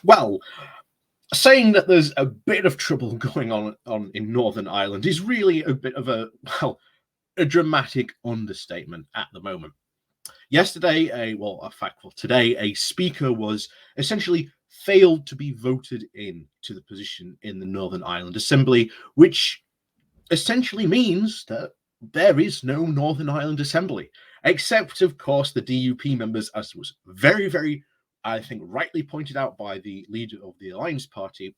Well, saying that there's a bit of trouble going on in Northern Ireland is really a bit of a dramatic understatement at the moment. Yesterday, today, a speaker was essentially failed to be voted in to the position in the Northern Ireland Assembly, which essentially means that there is no Northern Ireland Assembly, except, of course, the DUP members, as was very, very, I think, rightly pointed out by the leader of the Alliance Party,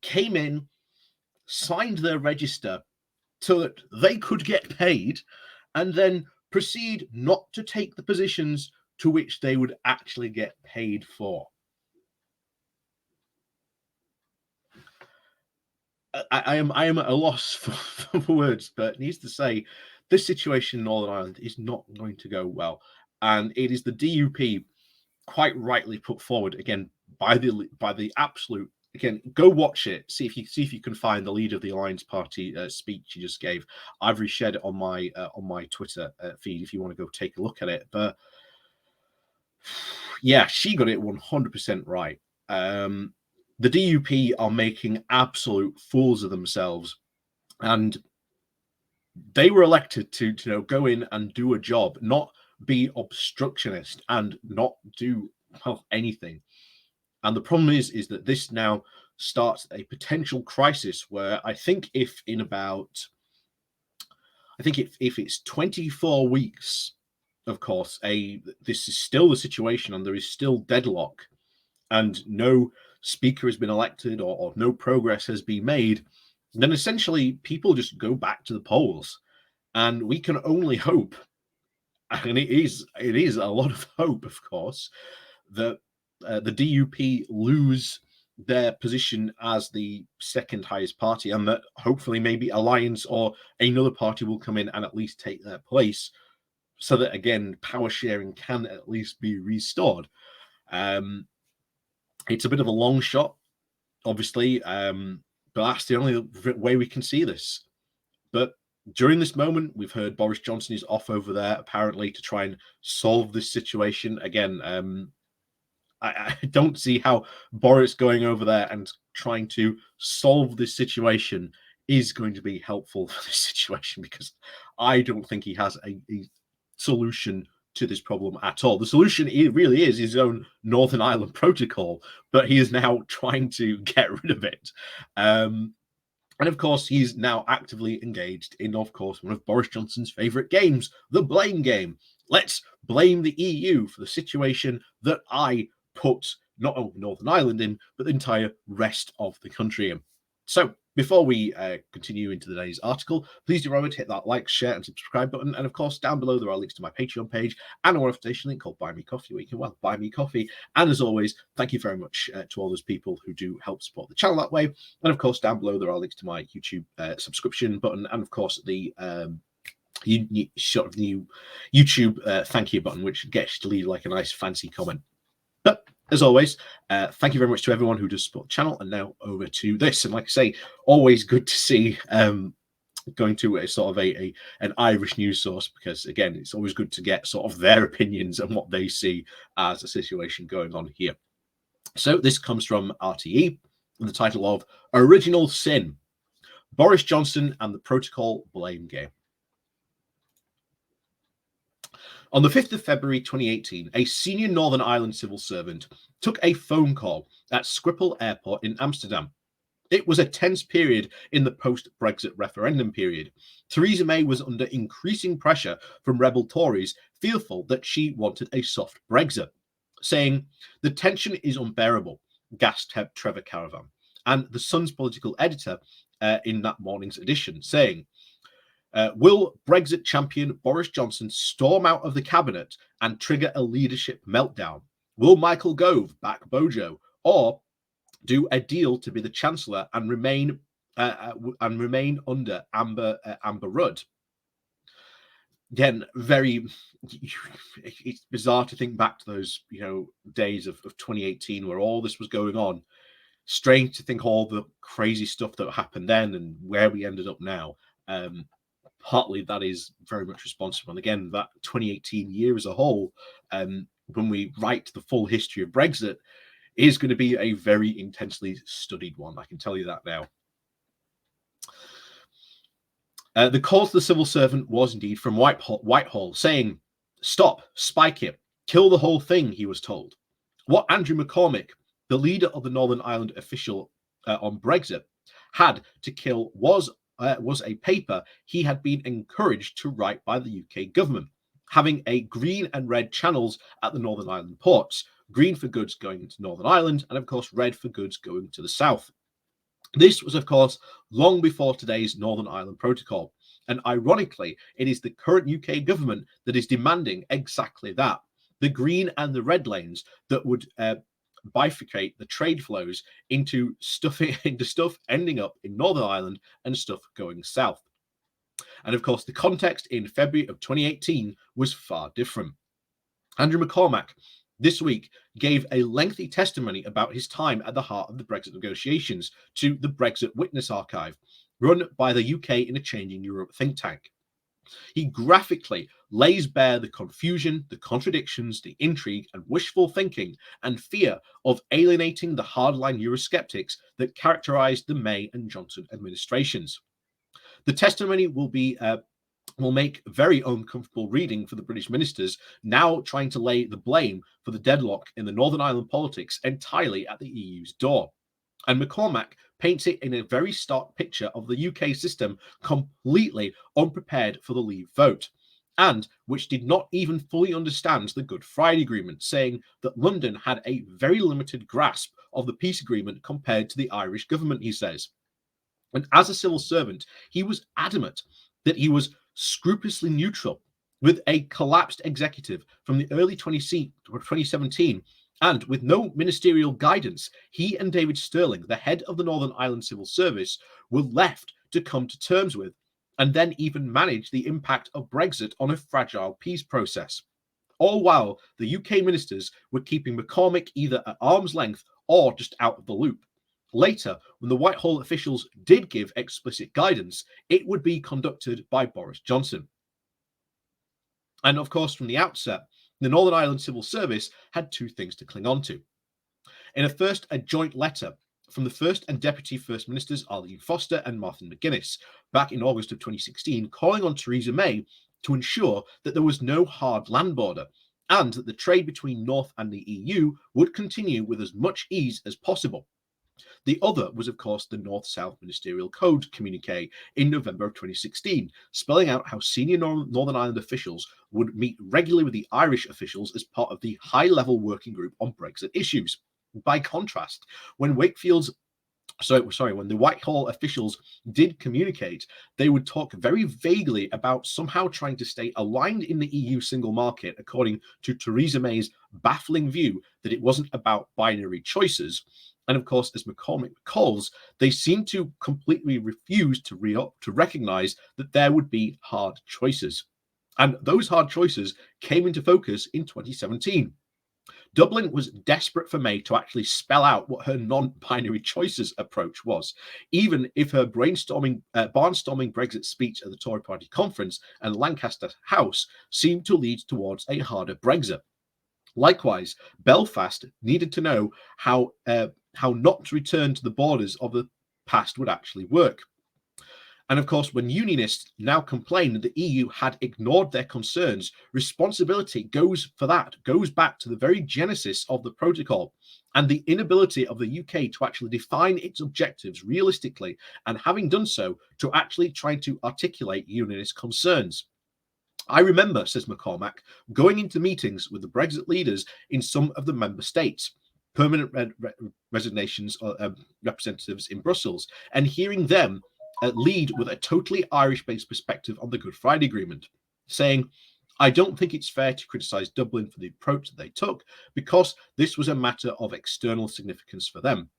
came in, signed their register so that they could get paid, and then proceed not to take the positions to which they would actually get paid for. I am at a loss for words, but needs to say this situation in Northern Ireland is not going to go well, and it is the DUP quite rightly put forward again by the absolute. Again, go watch it. See if you can find the leader of the Alliance Party speech he just gave. I've reshared it on my Twitter feed if you want to go take a look at it. But yeah, she got it 100% right. The DUP are making absolute fools of themselves, and they were elected to go in and do a job, not be obstructionist and not do anything. And the problem is that this now starts a potential crisis where I think if it's 24 weeks, of course, this is still the situation and there is still deadlock and no speaker has been elected or no progress has been made, then essentially people just go back to the polls. And we can only hope, and it is a lot of hope, of course, that the DUP lose their position as the second highest party, and that hopefully maybe Alliance or another party will come in and at least take their place, so that again power sharing can at least be restored. It's a bit of a long shot, obviously, but that's the only way we can see this. But during this moment, we've heard Boris Johnson is off over there apparently to try and solve this situation. Again, I don't see how Boris going over there and trying to solve this situation is going to be helpful for this situation, because I don't think he has a solution to this problem at all. The solution really is his own Northern Ireland protocol, but he is now trying to get rid of it. And of course, he's now actively engaged in, of course, one of Boris Johnson's favourite games, the blame game. Let's blame the EU for the situation that I put not only Northern Ireland in, but the entire rest of the country in. So before we continue into today's article, please do remember to hit that like, share, and subscribe button. And of course, down below there are links to my Patreon page and a notification link called Buy Me Coffee, where you can buy me coffee. And as always, thank you very much to all those people who do help support the channel that way. And of course, down below there are links to my YouTube subscription button, and of course the new YouTube thank you button, which gets to leave like a nice fancy comment. But as always, thank you very much to everyone who does support the channel. And now over to this. And like I say, always good to see going to a sort of an Irish news source, because again, it's always good to get sort of their opinions and what they see as a situation going on here. So this comes from RTE, with the title of Original Sin: Boris Johnson and the Protocol Blame Game. On the 5th of February 2018, a senior Northern Ireland civil servant took a phone call at Schiphol Airport in Amsterdam. It was a tense period in the post-Brexit referendum period. Theresa May was under increasing pressure from rebel Tories, fearful that she wanted a soft Brexit, saying, "The tension is unbearable," gasped Trevor Caravan, and the Sun's political editor in that morning's edition, saying, will Brexit champion Boris Johnson storm out of the cabinet and trigger a leadership meltdown? Will Michael Gove back Bojo, or do a deal to be the Chancellor and remain under Amber Rudd? Again, it's bizarre to think back to those days of 2018 where all this was going on. Strange to think all the crazy stuff that happened then and where we ended up now. Partly that is very much responsible. And again, that 2018 year as a whole, when we write the full history of Brexit, is going to be a very intensely studied one. I can tell you that now. The call to the civil servant was indeed from Whitehall, saying, "Stop, spike it, kill the whole thing," he was told. What Andrew McCormick, the leader of the Northern Ireland official on Brexit, had to kill was a paper he had been encouraged to write by the UK government, having a green and red channels at the Northern Ireland ports, green for goods going into Northern Ireland, and of course red for goods going to the south. This was, of course, long before today's Northern Ireland Protocol. And ironically, it is the current UK government that is demanding exactly that. The green and the red lanes that would bifurcate the trade flows into stuff ending up in Northern Ireland and stuff going south. And of course, the context in February of 2018 was far different. Andrew McCormack this week gave a lengthy testimony about his time at the heart of the Brexit negotiations to the Brexit Witness Archive, run by the UK in a Changing Europe think tank. He graphically lays bare the confusion, the contradictions, the intrigue, and wishful thinking and fear of alienating the hardline Eurosceptics that characterized the May and Johnson administrations. The testimony will make very uncomfortable reading for the British ministers, now trying to lay the blame for the deadlock in the Northern Ireland politics entirely at the EU's door. And McCormack paints it in a very stark picture of the UK system completely unprepared for the Leave vote, and which did not even fully understand the Good Friday Agreement, saying that London had a very limited grasp of the peace agreement compared to the Irish government, he says. And as a civil servant, he was adamant that he was scrupulously neutral with a collapsed executive from the early 2017, and with no ministerial guidance. He and David Stirling, the head of the Northern Ireland Civil Service, were left to come to terms with, and then even manage the impact of Brexit on a fragile peace process. All while the UK ministers were keeping McCormick either at arm's length or just out of the loop. Later, when the Whitehall officials did give explicit guidance, it would be conducted by Boris Johnson. And of course, from the outset, the Northern Ireland Civil Service had two things to cling on to. In a joint letter from the First and Deputy First Ministers Arlene Foster and Martin McGuinness back in August of 2016, calling on Theresa May to ensure that there was no hard land border and that the trade between North and the EU would continue with as much ease as possible. The other was, of course, the North-South Ministerial Code communique in November of 2016, spelling out how senior Northern Ireland officials would meet regularly with the Irish officials as part of the high-level working group on Brexit issues. By contrast, when when the Whitehall officials did communicate, they would talk very vaguely about somehow trying to stay aligned in the EU single market, according to Theresa May's baffling view that it wasn't about binary choices. And of course, as McCormick recalls, they seemed to completely refuse to recognize that there would be hard choices. And those hard choices came into focus in 2017. Dublin was desperate for May to actually spell out what her non-binary choices approach was, even if her barnstorming Brexit speech at the Tory party conference and Lancaster House seemed to lead towards a harder Brexit. Likewise, Belfast needed to know how not to return to the borders of the past would actually work. And of course, when unionists now complain that the EU had ignored their concerns, responsibility goes back to the very genesis of the protocol and the inability of the UK to actually define its objectives realistically, and having done so, to actually try to articulate unionist concerns. I remember, says McCormack, going into meetings with the Brexit leaders in some of the member states, permanent resignations representatives in Brussels, and hearing them lead with a totally Irish-based perspective on the Good Friday Agreement, saying, "I don't think it's fair to criticise Dublin for the approach that they took, because this was a matter of external significance for them."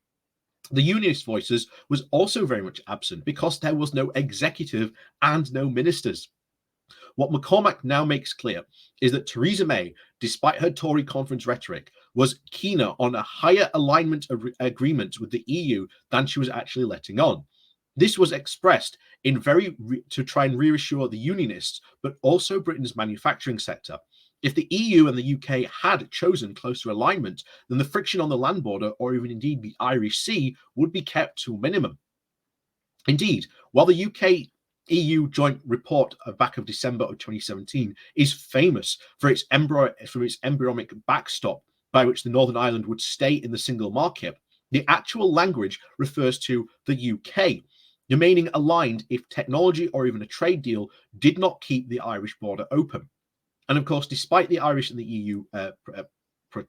The unionist voices was also very much absent because there was no executive and no ministers. What McCormack now makes clear is that Theresa May, despite her Tory conference rhetoric, was keener on a higher alignment agreement with the EU than she was actually letting on. This was expressed in to try and reassure the unionists, but also Britain's manufacturing sector, If the EU and the UK had chosen closer alignment, then the friction on the land border, or even indeed the Irish Sea, would be kept to a minimum. Indeed, while the UK EU joint report back of December of 2017 is famous for its embryonic backstop by which the Northern Ireland would stay in the single market, the actual language refers to the UK remaining aligned if technology or even a trade deal did not keep the Irish border open. And of course, despite the Irish and the EU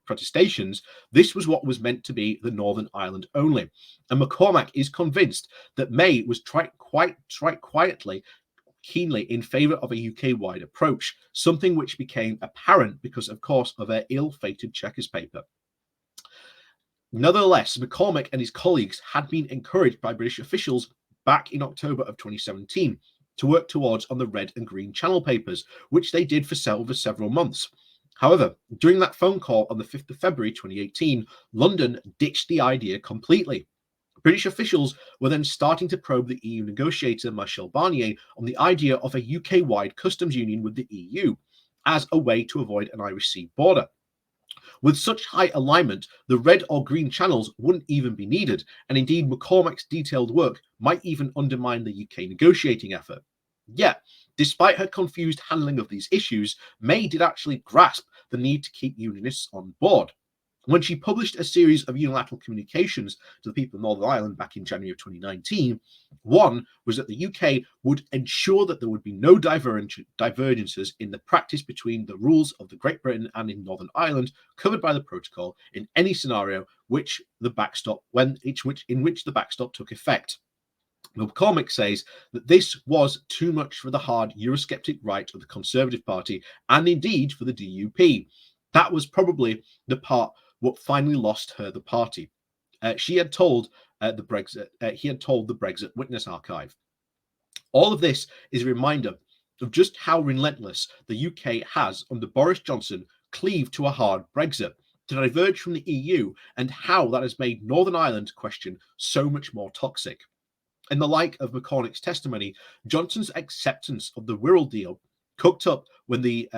protestations, this was what was meant to be the Northern Ireland only. And McCormack is convinced that May was quite quietly, keenly in favour of a UK-wide approach, something which became apparent because, of course, of her ill-fated checkers paper. Nevertheless, McCormack and his colleagues had been encouraged by British officials back in October of 2017 to work towards on the Red and Green Channel papers, which they did for several months. However, during that phone call on the 5th of February 2018, London ditched the idea completely. British officials were then starting to probe the EU negotiator Michel Barnier on the idea of a UK-wide customs union with the EU as a way to avoid an Irish Sea border. With such high alignment, the red or green channels wouldn't even be needed, and indeed McCormack's detailed work might even undermine the UK negotiating effort. Yet, despite her confused handling of these issues, May did actually grasp the need to keep unionists on board. When she published a series of unilateral communications to the people of Northern Ireland back in January of 2019, one was that the UK would ensure that there would be no divergences in the practice between the rules of the Great Britain and in Northern Ireland covered by the protocol in any scenario in which the backstop took effect. McCormack says that this was too much for the hard Eurosceptic right of the Conservative Party and indeed for the DUP. That was probably the part what finally lost her the party. He had told the Brexit Witness Archive. All of this is a reminder of just how relentless the UK has, under Boris Johnson, cleaved to a hard Brexit to diverge from the EU, and how that has made Northern Ireland's question so much more toxic. In the light of McCormack's testimony, Johnson's acceptance of the Wirral deal cooked up when the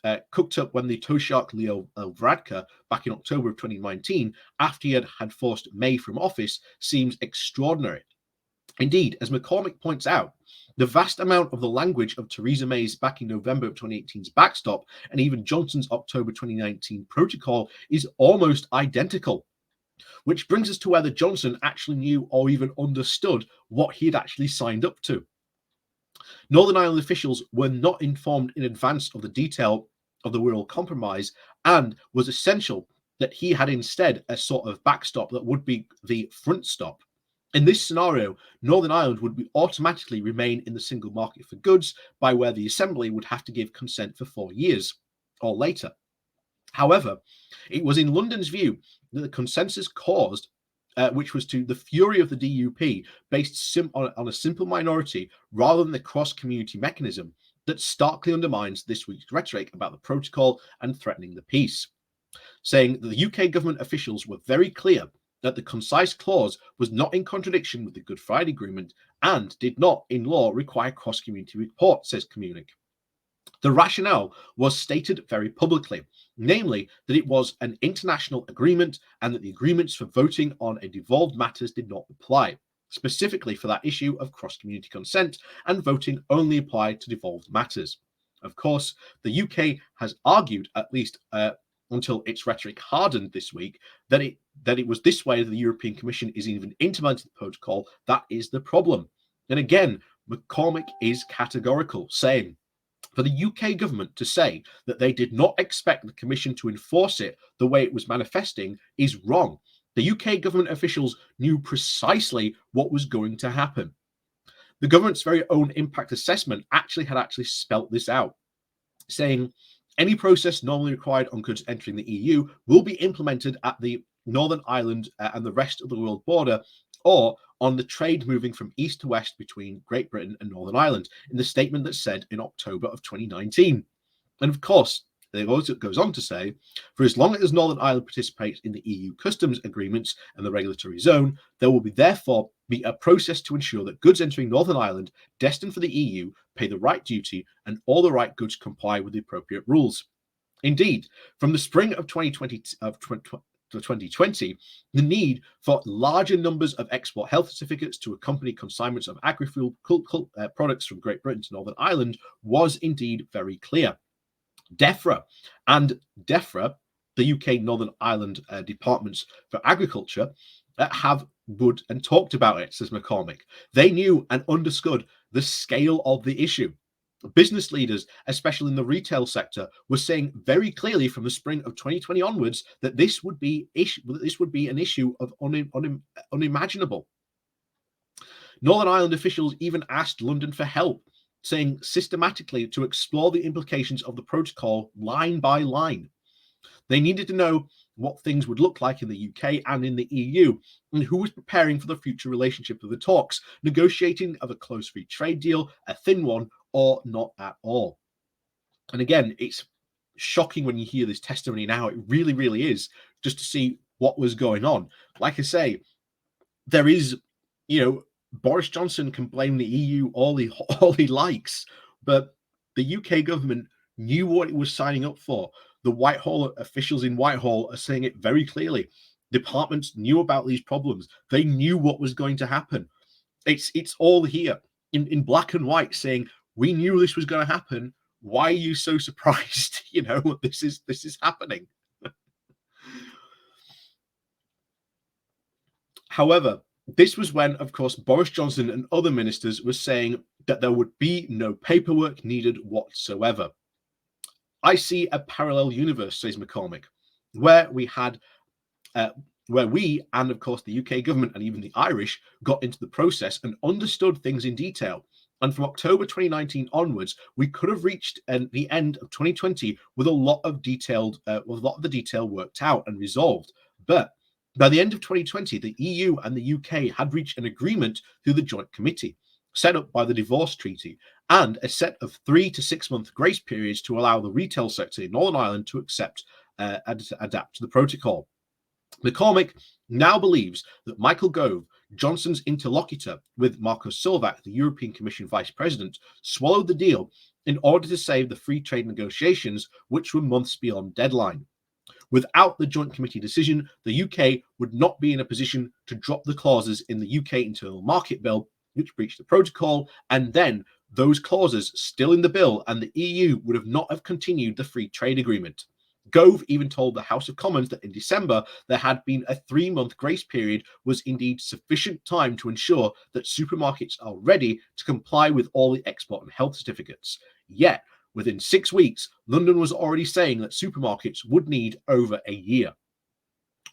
Taoiseach Leo Varadkar back in October of 2019, after he had forced May from office, seems extraordinary. Indeed, as McCormack points out, the vast amount of the language of Theresa May's back in November of 2018's backstop and even Johnson's October 2019 protocol is almost identical. Which brings us to whether Johnson actually knew or even understood what he had actually signed up to. Northern Ireland officials were not informed in advance of the detail of the Wirral Compromise, and was essential that he had instead a sort of backstop that would be the front stop. In this scenario, Northern Ireland would automatically remain in the single market for goods, by where the Assembly would have to give consent for 4 years or later. However, it was in London's view that the consensus caused, which was to the fury of the DUP, based on a simple minority rather than the cross-community mechanism, that starkly undermines this week's rhetoric about the protocol and threatening the peace, saying that the UK government officials were very clear that the concise clause was not in contradiction with the Good Friday Agreement and did not, in law, require cross-community report, says Communic. The rationale was stated very publicly, namely that it was an international agreement and that the agreements for voting on a devolved matters did not apply. Specifically for that issue of cross-community consent, and voting only applied to devolved matters. Of course, the UK has argued, at least until its rhetoric hardened this week, that it was this way that the European Commission is even implementing the protocol that is the problem. And again, McCormack is categorical, saying, for the UK government to say that they did not expect the Commission to enforce it the way it was manifesting is wrong. The UK government officials knew precisely what was going to happen. The government's very own impact assessment actually spelt this out, saying any process normally required on goods entering the EU will be implemented at the Northern Ireland and the rest of the world border, or on the trade moving from east to west between Great Britain and Northern Ireland, in the statement that's said in October of 2019. And of course, it goes on to say, for as long as Northern Ireland participates in the EU customs agreements and the regulatory zone, there will therefore be a process to ensure that goods entering Northern Ireland destined for the EU pay the right duty and all the right goods comply with the appropriate rules. Indeed, from the spring of 2020, the need for larger numbers of export health certificates to accompany consignments of agri-fuel products from Great Britain to Northern Ireland was indeed very clear. DEFRA and DEFRA, the UK Northern Ireland Departments for Agriculture, have would and talked about it, says McCormick. They knew and understood the scale of the issue. Business leaders, especially in the retail sector, were saying very clearly from the spring of 2020 onwards that this would be an issue of unimaginable. Northern Ireland officials even asked London for help, saying systematically to explore the implications of the protocol line by line. They needed to know what things would look like in the UK and in the EU, and who was preparing for the future relationship of the talks, negotiating of a close free trade deal, a thin one, or not at all. And again, it's shocking when you hear this testimony now. It really, really is, just to see what was going on. Like I say, there is, Boris Johnson can blame the EU all he likes, but the UK government knew what it was signing up for. The Whitehall officials in Whitehall are saying it very clearly. Departments knew about these problems. They knew what was going to happen. It's all here in black and white, saying we knew this was going to happen. Why are you so surprised? This is happening. However, this was when, of course, Boris Johnson and other ministers were saying that there would be no paperwork needed whatsoever. I see a parallel universe, says McCormick, where we and of course the UK government and even the Irish got into the process and understood things in detail. And from October 2019 onwards, we could have reached the end of 2020 with a lot of the detail worked out and resolved. But by the end of 2020, the EU and the UK had reached an agreement through the Joint Committee set up by the Divorce Treaty, and a set of 3 to 6 month grace periods to allow the retail sector in Northern Ireland to accept and adapt to the protocol. McCormick now believes that Michael Gove, Johnson's interlocutor with Marcos Silvac, the European Commission Vice President, swallowed the deal in order to save the free trade negotiations, which were months beyond deadline. Without the Joint Committee decision, the UK would not be in a position to drop the clauses in the UK Internal Market Bill, which breached the protocol, and then those clauses still in the bill, and the EU would have not have continued the free trade agreement. Gove even told the House of Commons that in December there had been a 3-month grace period was indeed sufficient time to ensure that supermarkets are ready to comply with all the export and health certificates. Yet, within 6 weeks, London was already saying that supermarkets would need over a year.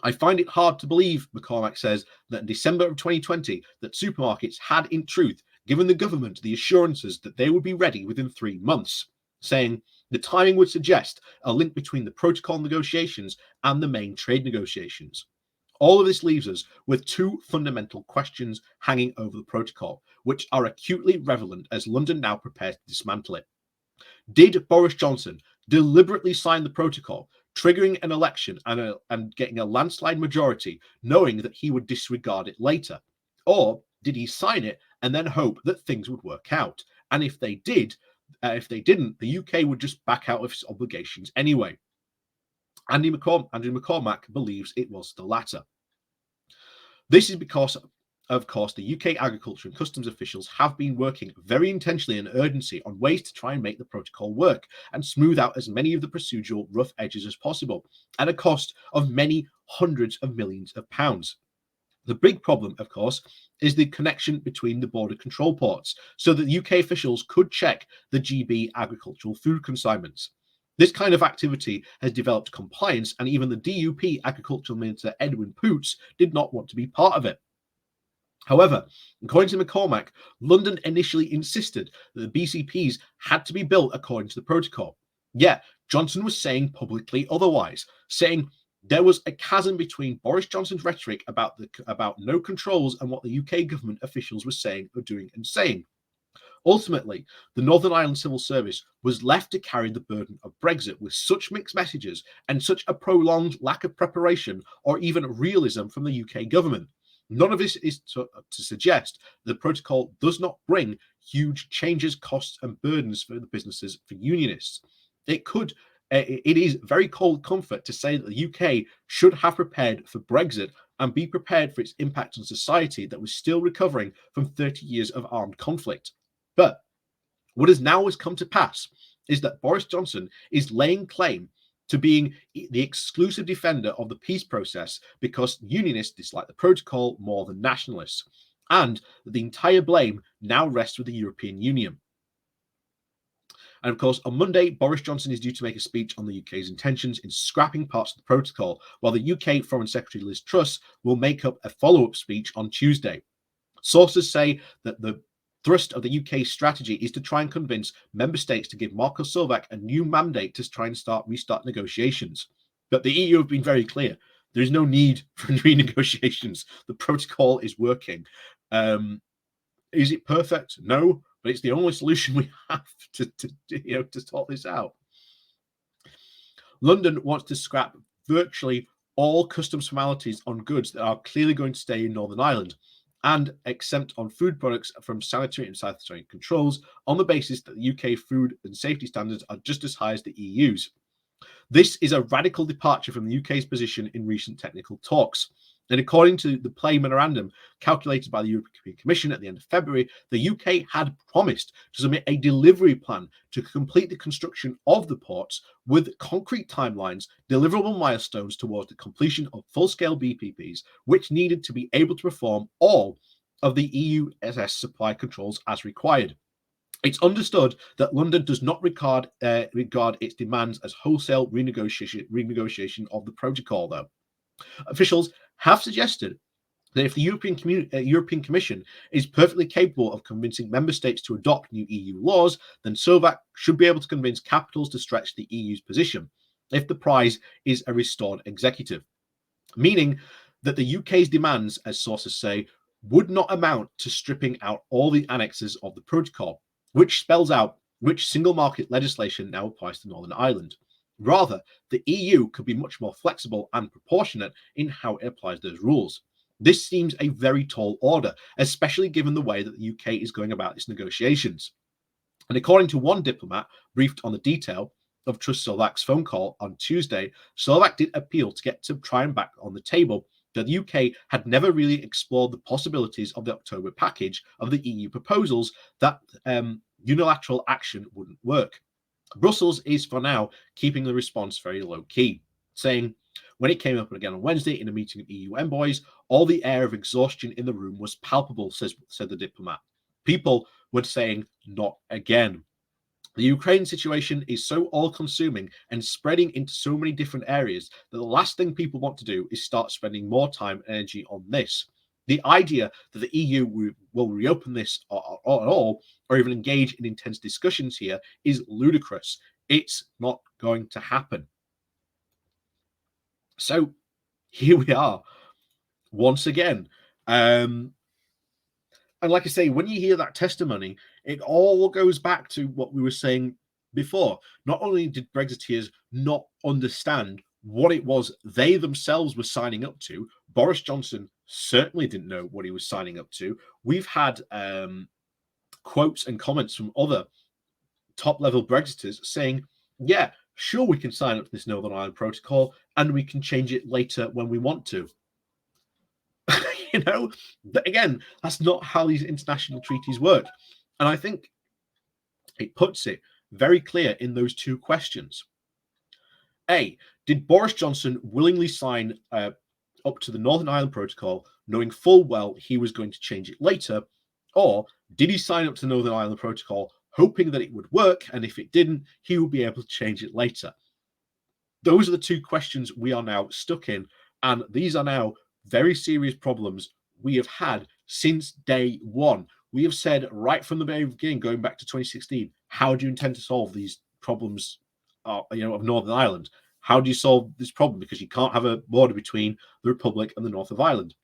I find it hard to believe, McCormack says, that in December of 2020, that supermarkets had in truth given the government the assurances that they would be ready within 3 months, saying the timing would suggest a link between the protocol negotiations and the main trade negotiations. All of this leaves us with 2 fundamental questions hanging over the protocol, which are acutely relevant as London now prepares to dismantle it. Did Boris Johnson deliberately sign the protocol, triggering an election and getting a landslide majority, knowing that he would disregard it later? Or did he sign it and then hope that things would work out? And if they didn't, the UK would just back out of its obligations anyway. Andrew McCormack believes it was the latter. This is because, of course, the UK agriculture and customs officials have been working very intentionally and urgency on ways to try and make the protocol work and smooth out as many of the procedural rough edges as possible at a cost of many hundreds of millions of pounds. The big problem, of course, is the connection between the border control ports so that UK officials could check the GB agricultural food consignments. This kind of activity has developed compliance, and even the DUP Agricultural Minister Edwin Poots did not want to be part of it. However, according to McCormack, London initially insisted that the BCPs had to be built according to the protocol. Yet, Johnson was saying publicly otherwise, saying there was a chasm between Boris Johnson's rhetoric about no controls and what the UK government officials were saying or doing and saying. Ultimately, the Northern Ireland Civil Service was left to carry the burden of Brexit with such mixed messages and such a prolonged lack of preparation or even realism from the UK government. None of this is to suggest the protocol does not bring huge changes, costs, and burdens for the businesses, for unionists. It could it is very cold comfort to say that the UK should have prepared for Brexit and be prepared for its impact on society that was still recovering from 30 years of armed conflict. But what has now come to pass is that Boris Johnson is laying claim to being the exclusive defender of the peace process because unionists dislike the protocol more than nationalists, and the entire blame now rests with the European Union. And of course, on Monday, Boris Johnson is due to make a speech on the UK's intentions in scrapping parts of the protocol, while the UK Foreign Secretary Liz Truss will make up a follow-up speech on Tuesday. Sources say that the thrust of the UK's strategy is to try and convince member states to give Marco Solvak a new mandate to try and restart negotiations. But the EU have been very clear. There is no need for renegotiations. The protocol is working. Is it perfect? No, but it's the only solution we have to sort this out. London wants to scrap virtually all customs formalities on goods that are clearly going to stay in Northern Ireland and exempt on food products from sanitary and sanitary controls on the basis that the UK food and safety standards are just as high as the EU's. This is a radical departure from the UK's position in recent technical talks. And according to the play memorandum calculated by the European Commission at the end of February, the UK had promised to submit a delivery plan to complete the construction of the ports with concrete timelines, deliverable milestones towards the completion of full-scale BPPs, which needed to be able to perform all of the EU SS supply controls as required. It's understood that London does not regard its demands as wholesale renegotiation of the protocol, though. Officials have suggested that if the European Commission is perfectly capable of convincing member states to adopt new EU laws, then Slovak should be able to convince capitals to stretch the EU's position if the prize is a restored executive, meaning that the UK's demands, as sources say, would not amount to stripping out all the annexes of the protocol, which spells out which single market legislation now applies to Northern Ireland. Rather, the EU could be much more flexible and proportionate in how it applies those rules. This seems a very tall order, especially given the way that the UK is going about its negotiations. And according to one diplomat briefed on the detail of Truss Slovak's phone call on Tuesday, Slovak did appeal to get to try and back on the table that the UK had never really explored the possibilities of the October package of the EU proposals, that unilateral action wouldn't work. Brussels is, for now, keeping the response very low-key, saying, when it came up again on Wednesday in a meeting of EU envoys, all the air of exhaustion in the room was palpable, said the diplomat. People were saying, not again. The Ukraine situation is so all-consuming and spreading into so many different areas that the last thing people want to do is start spending more time and energy on this. The idea that the EU will reopen this at all, or even engage in intense discussions here, is ludicrous. It's not going to happen. So here we are, once again. And like I say, when you hear that testimony, it all goes back to what we were saying before. Not only did Brexiteers not understand what it was they themselves were signing up to, Boris Johnson certainly didn't know what he was signing up to. We've had quotes and comments from other top-level Brexiters saying, yeah, sure, we can sign up to this Northern Ireland Protocol and we can change it later when we want to. Again, that's not how these international treaties work. And I think it puts it very clear in those two questions. A, did Boris Johnson willingly sign up to the Northern Ireland Protocol, knowing full well he was going to change it later? Or did he sign up to the Northern Ireland Protocol hoping that it would work, and if it didn't, he would be able to change it later? Those are the two questions we are now stuck in, and these are now very serious problems we have had since day one. We have said right from the very beginning, going back to 2016, how do you intend to solve these problems of Northern Ireland? How do you solve this problem? Because you can't have a border between the Republic and the North of Ireland.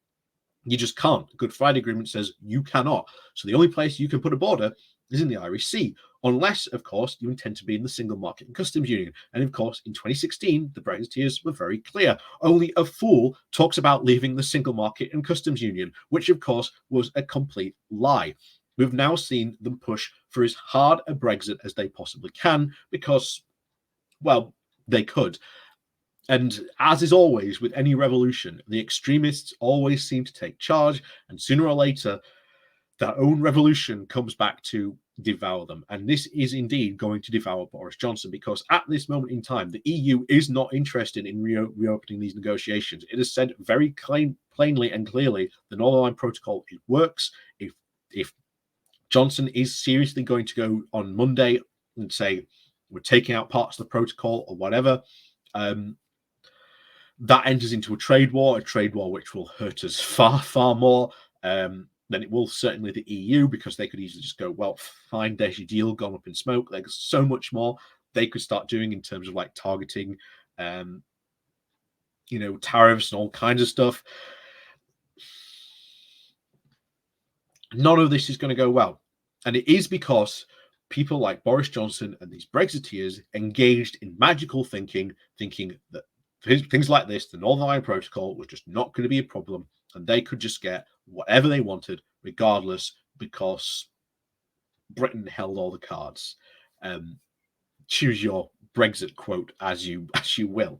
You just can't. The Good Friday Agreement says you cannot. So the only place you can put a border is in the Irish Sea, unless, of course, you intend to be in the Single Market and Customs Union. And of course, in 2016, the Brexiteers were very clear. Only a fool talks about leaving the Single Market and Customs Union, which, of course, was a complete lie. We've now seen them push for as hard a Brexit as they possibly can because, well, they could. And as is always with any revolution, the extremists always seem to take charge, and sooner or later, their own revolution comes back to devour them. And this is indeed going to devour Boris Johnson, because at this moment in time, the EU is not interested in reopening these negotiations. It has said very plainly and clearly the Northern Ireland Protocol, it works. If Johnson is seriously going to go on Monday and say, we're taking out parts of the protocol or whatever, that enters into a trade war which will hurt us far, far more than it will certainly the EU, because they could easily just go, well, fine, there's your deal, gone up in smoke. There's so much more they could start doing in terms of like targeting, tariffs and all kinds of stuff. None of this is going to go well. And it is because people like Boris Johnson and these Brexiteers engaged in magical thinking that things like this, the Northern Ireland Protocol, was just not going to be a problem, and they could just get whatever they wanted regardless, because Britain held all the cards. Choose your Brexit quote as you will.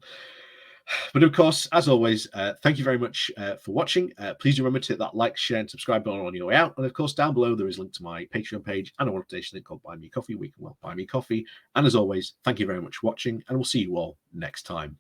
But of course, as always, thank you very much for watching. Please remember to hit that like, share, and subscribe button on your way out. And of course, down below, there is a link to my Patreon page and a one-off link called Buy Me Coffee, where you can buy me coffee. And as always, thank you very much for watching, and we'll see you all next time.